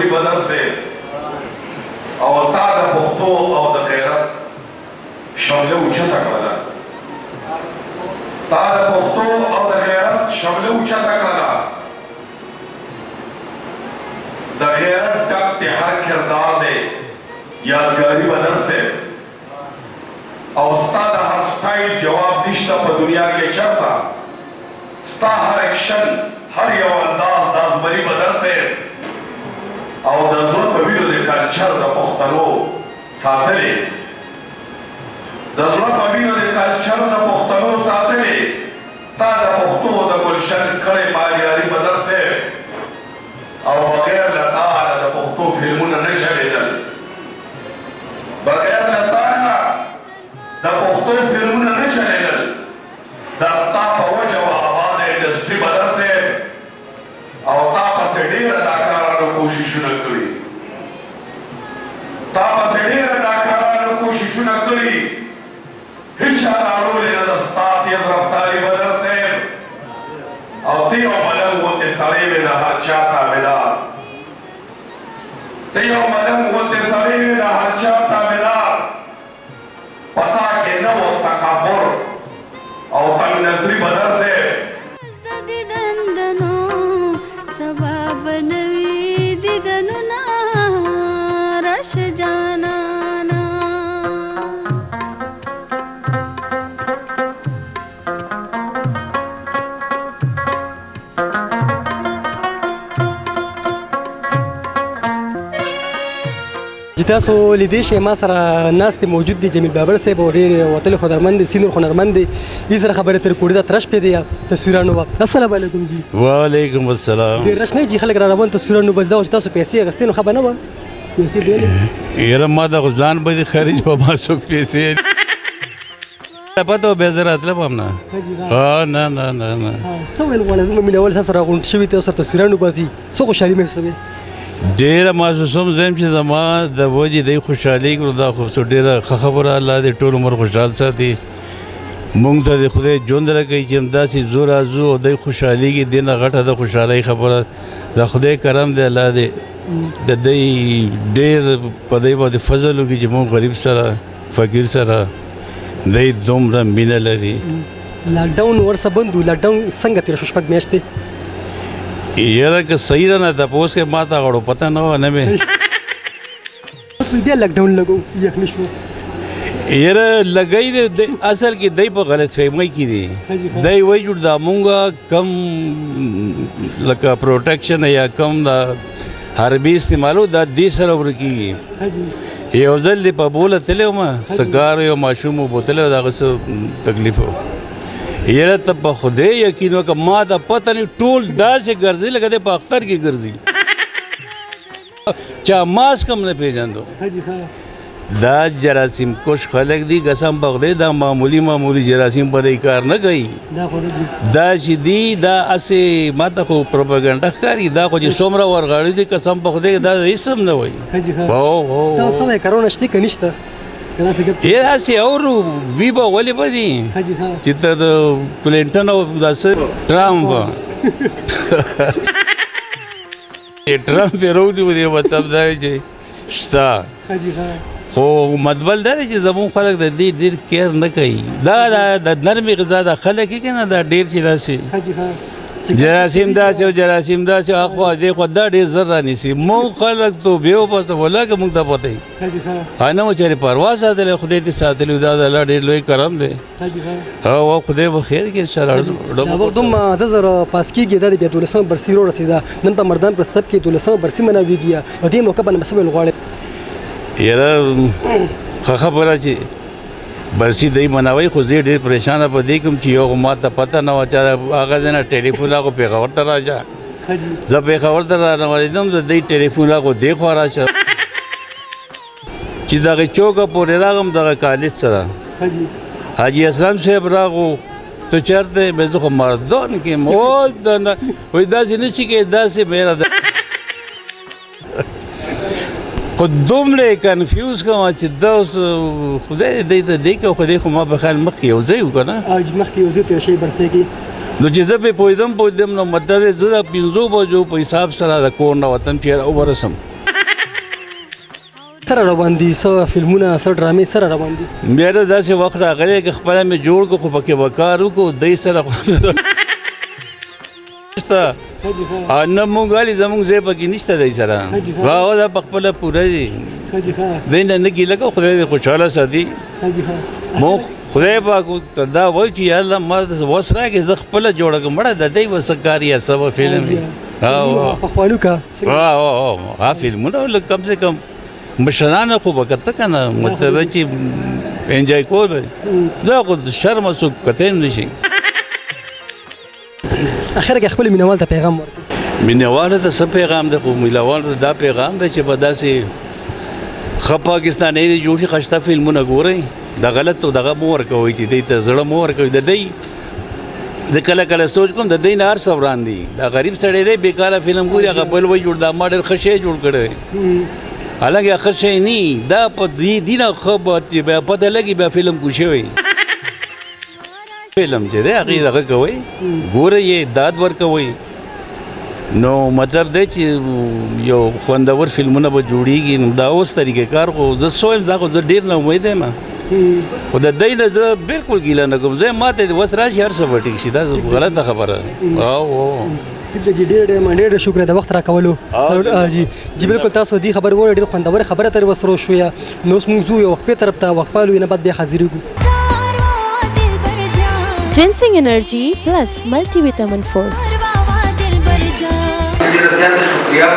مولوي بدر صاحب او تا د پښتو او د غیرت شمله اوچته کړله تا د پښتو او د غیرت شمله اوچته کړله د غیرت ډک د هر کردار دی یادګاري بدر صاحب او ستا د هر سټایل جواب نشته په دنیا کې چرته ستا هر اکشن هر یو انداز د ازمري بدر صاحب او د زړه په وینو د کلچر د پښتنو ساتلې د زړه په وینو د کلچر د پښتنو ساتلې تا د پښتو د ګلشن کړی مالیاري بدر صاحب او بغیر له تا د پښتو فلمونه نه چلېدل بغیر له تا نه د پښتو فلمونه نه چلېدل دا ستا په وجه وه آباده انډسټري بدر صاحب او تا پسې ډېر اداکارانو کوششونه کړي تا پسې ډېر اداکارانو کوششونه کړي هېچا راوړلې نه د ستا تیز رفتاري بدر صاحب او ته یو ملنګ غوندې سړی وې د هر چا تابعدار ته یو ملنګ غوندې سړی وې د هر چا تابعدار په تا کې نه و تکبر او تنګ نظري بدر صاحب تاسو لیدې شئ ما سره ناست موجود دی جمیل بابر صاحب او ډېر وتلي هنرمند دی سینور هنرمند دی یې سره خبرې ترې کوړي دا ترش پیدا یا تصویرانو وخت السلام علیکم جی وعلیکم السلام ډېر رش نه جی خلک را روان تصویرانو بس دا چې تاسو پیسې اخیستې نو خبر نه وه پیسې دی یاره ما د ځان به دې خرج په ما څوک پیسې پته وه بیا زه راتلم هم نه نه نه نه نه څه ویل غواړې زموږ مینهوال تاسو سره غونډ شوي تاسو سره تصویرانو باسي څه خوشحالي محسوسوې ډېره محسوسوم زه یم چې زما د وجې دی خوشحالي کړو دا خو ډېره ښه خبره الله دې ټول عمر خوشحال ساتي مونږ ته د خدای ژوند راکوي چې همداسې زو راځو او دی خوشحالېږي دې نه غټه د خوشحالۍ خبره د خدای کرم دی الله دې د دی ډېر په دی باندې فضل وکړي چې مونږ غریب سره فقیر سره دی دومره مینه لري لاکډاون ورسه بند و لاکډاون څنګه تېره شو شپږ میاشتې یاره که صحیح رانه تپوس کې ما ته غړو پته نه وه نه مې بیا لاکډاون لګو یخني شو یاره لګی دی اصل کې دی په غلط فهمۍ کې دی دی وایي چې دا مونږه کم لکه پروټیکشن یا کم دا حربي استعمالو دا دې سره ورکېږي یو ځل دې په بوله تللی وم سګار یو ماشوم وبوتلی و د هغه څه تکلیف و یاره ته په خدای یقین وکړه ما ته پته نه ټول داسې ګرځي لکه دی په اختر کې ګرځي چا ماسک هم نه پېژندو دا جراثیم کش خلک دي قسم په خدای دا معمولی جراثیم په دې کار نه کوي دا چې دي دا هسې ما ته خو پروپاګنډه ښکاري دا خو چې څومره ورغاړي دي قسم په خدای دا هېڅ هم نه وایي کرونا شته که نشته هسې اورو وي به ولې به دي چې تر کلینټن او داسې ټرمپ ټرمپ یې راونیو دی مطلب دا چې شته خو مطلب دا دی چې زموږ خلک د دې ډېر کیر نه کوي دا د نرمې غذا د خلک یې که نه دا ډېر چې داسې جراثیم داسې او جراثیم داسې اخوا دې خوا دا ډېر زر رانیسي مونږ خلک تو بې وباسه ولاکه مونږ ته پته وي نه مو چېرې پروا ساتلی خدای دې ساتلی دا د الله ډېر لوی کرم دی او خدای به خیر کړي دا وخت دومره زر پاس کېږي دا د بیا 12مه برسي راورسېده نن په مردان پر سب کې 12مه برسي مناویږي په دې موقع باندې څه ویل غواړې یاره ښه خبره چې برسي دی مناوی خو زه ډېر پریشانه په دې کوم چې یو ما ته پته نه وه چې هغه ځای نه ټلیفون راغو پېښور ته راشه زه پېښور ته رانوالېدم د دوی ټلیفون راغو دې خوا راشه چې دغه چوکه پورې راغم دغه کالج سره حاجي اسلام صاحب راغو ته چېرته مې زه خو مردان کې یم وایي داسې نه شي کې داسې میره ده خو دومره کنفیوز کوم چې دا اوس خدای دې ته دی که خدای خو ما په خیال مخکې یو ځای و که نه مخکې یو ځای تېر شوی برسۍ کې نو چې زه پرې پوهېدم نو مطلب دی زه د 5 بجو په حساب سره د کور نه وطن چې ورسم سره روان دي څه فلمونه څه ډرامې سره روان دي؟ بیا د داسې وخت راغلی چې خپله مې جوړ کړو خو پکې به کار وکړو دی سره شته او نه مونږ ولې زمونږ ځای پکې نشته دی سره هغه دا په خپله پوره دي دی نه نه ګیله کوو خدای دې خوشحاله ساتي مونږ خدای پاک ته دا وایو چې یا الله ما وس راکړې زه خپله جوړه کړم مړه د دی به څه کار یا څه به فلم وي پخوانو کا ها فلمونه لږ کم سے کم مشرانه خو به کته که نه مطلب چې انجوای کول به دا خو شرمه څوک کتی نه شي اخر کې خپل مینوال ته پیغام ورکړي مینوال ته څه پیغام دی خو مینوال ته دا پیغام دی چې په داسې ښه پاکستاني دی جوړ شي ښایسته فلمونه ګورئ د غلطو دغه مه ورکوئ چې دی ته زړه مه ورکوئ د دی زه کله کله سوچ کوم د دی نه هر څه وران دي دا غریب سړی دی بېکاره فلم ګوري هغه بل وایي جوړ دا ما ډېر ښه شی جوړ کړی حالانکه ښه شی نه دا په دې نه ښه به بیا پته لګي بیا فلم کو شوی فلم چې دی هغې دغه کوئ ګورئ یې داد ورکوئ نو مطلب دی چې یو خوندور فلمونه به جوړېږي نو دا اوس طریقې کار خو زه سویم دا خو زه ډېر نه امید یم خو د دی نه زه بلکل ګیله نه کوم زه ما ته وس راشي هر څه به ټیک شي دا غلطه خبره ډېر شکر د وخت راکولو جی بالکل تاسو دې خبر وویل ډېر خوندوره خبره ترې وسرو شوې نو اوس موږ ځو یو وقفې طرف ته وقفه لو نه بعد بیا حاضرېږو Ginseng Energy Plus Multivitamin 4 ډېره زیاته شکریه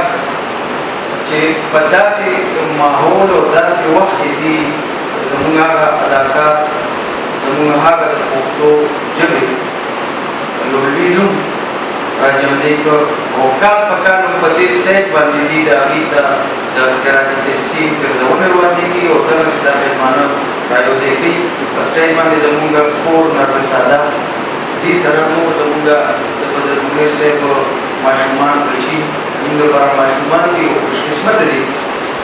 چې په داسې ماحول او داسې وخت کې دي زموږ هغه اداکار زموږ هغه د پښتو ژبې لومړي نوم راجمدی کړ او کال په کال په دې سټیج باندې دي د هغې ته د کراټې ګرځونې وړاندې کړي او دغسې دا مېلمانه رايوځای کوي په سټیج باندې زموږ کور نرګس ساده دې سره نور زموږ د بدر منیر صاحب ماشومان بچي زموږ لپاره ماشومان دي او خوشقسمته دي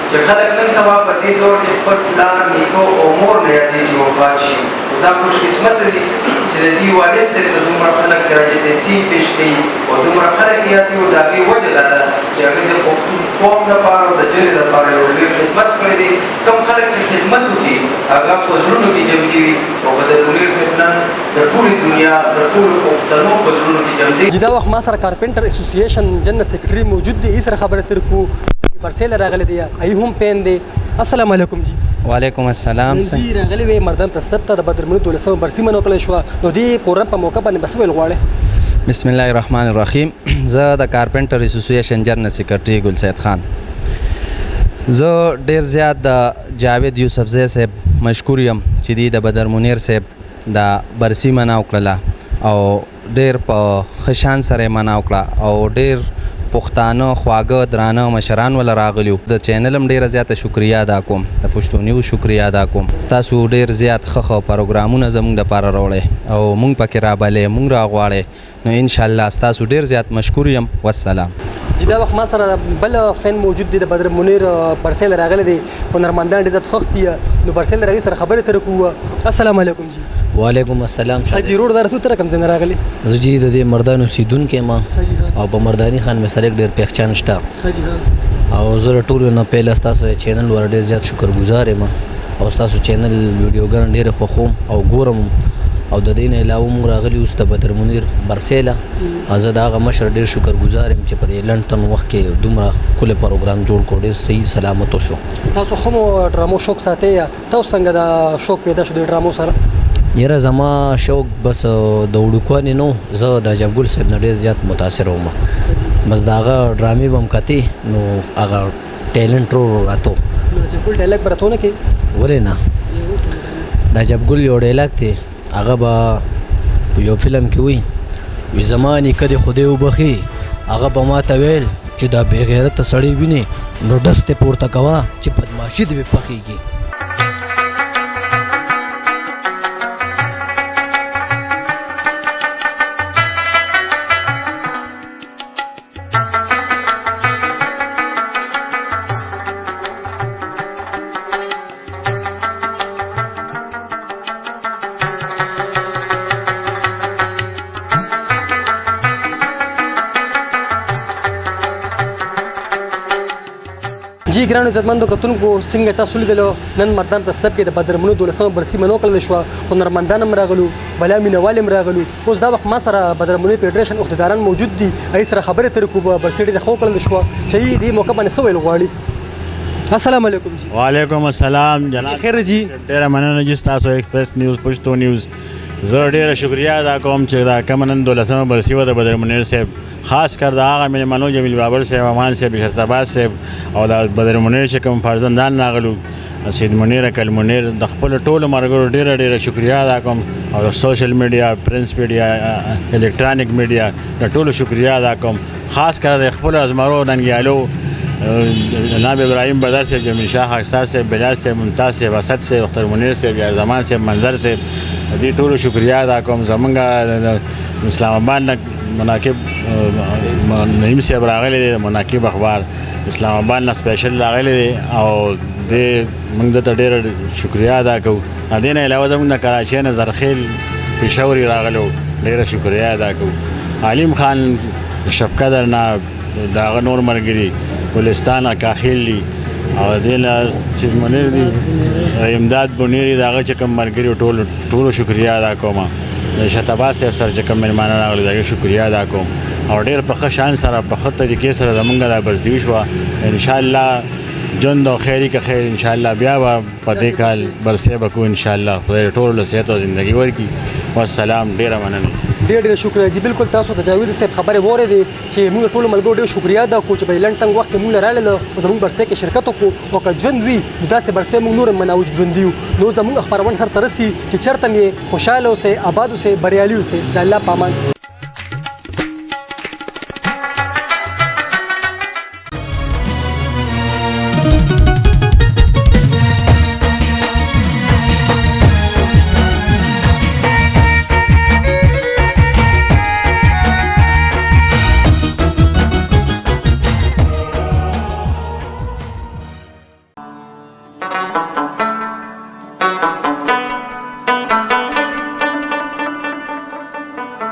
چې خلک نن سبا په دې دور کې خپل پلار نیکه او مور نه یادوي چې وفات شي دا خوشقسمته دي چې د دې والد صاحب ته دومره خلک کراچۍ تحصیل پیش کوي او دومره خلک یادوي او د هغې وجه دا ده چې هغې د پښتون قوم لپاره او د ژبې لپاره یو لوی خدمت کړی دی کوم خلک چې خدمت وکړي هغه په زړونو کې جمدي وي او بدر منیر صاحب نن د ټولې دنیا د ټولو پښتنو په زړونو کې جمدي دا وخت ما سره کارپنټر اسوسییشن جنرال سیکرټري موجود دی ای سره خبره تر کو برسیل راغلی دی ای هم پین دی السلام علیکم جی وعلیکم السلام جی راغلی وی مردان تسبت د بدر منیر 1200 برسی منو کړی شو نو دی پروګرام په موقع باندې بس ویل غواړي بسم الله الرحمن الرحیم زه د کارپنټر اسوسییشن جنرال سیکرټري ګل سید خان زه ډیر زیات د جاوید یوسفزی صاحب مشکور یم چې دی د بدر منیر صاحب د برسی مناو کړله او ډیر په خشان سره مناو کړه او ډیر پښتانه خواږه درانه مشران ول راغلیو د چینل هم ډیره زیاته شکریا ادا کوم د پښتو نیوز شکریا ادا کوم تاسو ډیر زیات ښه پروګرامونه زموږ لپاره راوړئ او موږ پکې رابلې موږ راغواړئ نو ان شاء الله تاسو ډیر زیات مشکور یم والسلام جی دا وخت ما سره بل فین موجود دی د بدر منیر برسیل راغلی دی هنرمندان ډېر زیات خوښ دي نو برسیل راغلي سره خبرې ترې کوو السلام علیکم جی وعلیکم السلام حاجي روډ دار تر کوم ځای نه راغلی زه جی د دې مردان اوسیدونکی ما او په مردانی خان مې سره ډېر پہچان شته او زه د ټولو نه پهله ستاسو د چینل ور ډېر زیات شکرګزار یم او ستاسو چینل ویډیوګان ډېرې خوښوم او ګورم او د دې نه علاوه موږ راغلي اوس د بدر منیر برسیله زه د هغه مشر ډېر شکرګزار یم چې په دې لنډ تم وخت کې دومره ښکلی پروګرام جوړ کړو ډېر صحیح سلامت وشو تاسو هم ډرامو شوق ساتئ تاسو څنګه دا شوق پیدا شو د ډرامو سره یاره زما شوق بس د وړوکوالي نو زه د عجبګل صاحب نه ډېر زیات متاثر وم بس د هغه ډرامې به م کتې نو هغه ټیلنټ راته عجبګل ډایلاګ به راته ونه کوې ولې نه د عجبګل یو ډایلاګ دی هغه به په یو فلم کې وي زما نیکه دې خدای وبخي هغه به ما ته ویل چې دا بې غیرته سړی وینې نو ډس دې پورته کوه چې بدماشي دې پخېږي جی ګرانو عزتمندو کتونکو څنګه تاسو لیدلو نن مردان په سطح کې د بدرمنو 12 برسي منو کړل شو هنرمندان هم راغلو بلا مینوال هم راغلو اوس دا وخت ما سره بدرمنو فدریشن عہدیداران موجود دي ای سره خبره تر کو برسي خو کړل شو چې دې موقع باندې سویل غواړي السلام علیکم جی وعلیکم السلام جناب خیر جی ډیره مننه چې تاسو ایکسپریس نیوز پښتو نیوز زه ډیره شکریا ادا کوم چې دا کوم نن 12 برسي و د بدر منیر صاحب خاص کر د هغه مېلمنو جمیل بابر صاحب امان صاحب شرطباز صاحب او د بدر منیر چې کوم فرزندان راغلو سید منیر کل منیر د خپل ټولو مرګرو ډیره شکریا ادا کوم او د سوشل میډیا پرنس میډیا الکترونیک میډیا د ټولو شکریا ادا کوم خاص کر د خپل ازمرو ننګیالو جناب ابراهیم بدر صاحب جمیل شاه خاکسار صاحب بلال صاحب ممتاز صاحب اسد صاحب اختر منیر صاحب یار زمان صاحب منظر صاحب دې ټولو شکریا ادا کوم زمونږ اسلام آباد نه مناقب نعیم صاحب راغلی دی مناقب اخبار اسلام آباد نه سپیشل راغلی دی او دې موږ ته ډېر شکریا ادا کوو دې نه علاوه زموږ د کراچۍ نه زرخیل پېښوري راغلو ډېره شکریا ادا کوو علیم خان شپقدر نه د هغه نور ملګري ګلستان کاخیل دي او دې نه سید منیر دي امداد بنیری د هغه چې کوم ملګري ټولو شکریا ادا کوم د شرطباز صاحب سره چې کوم مېلمانه راغلي د هغې شکریا ادا کوم او ډېر په ښه شان سره په ښه طریقې سره زمونږ دا برزوي شوه انشاءالله ژوند او خیري که خیر انشاءالله بیا به په دې کال برسې به کوو انشاءالله خدای ټولو له صحت او زندګي ورکړي والسلام ډېره مننه ډېر شکریہ جی بالکل تاسو د جاوید صاحب خبرې واورېدې چې موږ ټولو ملګرو ډېر شکریہ ادا کوو چې په لنډ تنګ وخت کې موږ راغلل او زموږ برسې کې شرکت وکړو او که ژوند وي نو داسې برسې موږ نور هم منو ژوندي یو نو زموږ خپرونه سرته رسي چې چېرته مې خوشحاله اوسئ آباد اوسئ بریالي اوسئ د الله په امان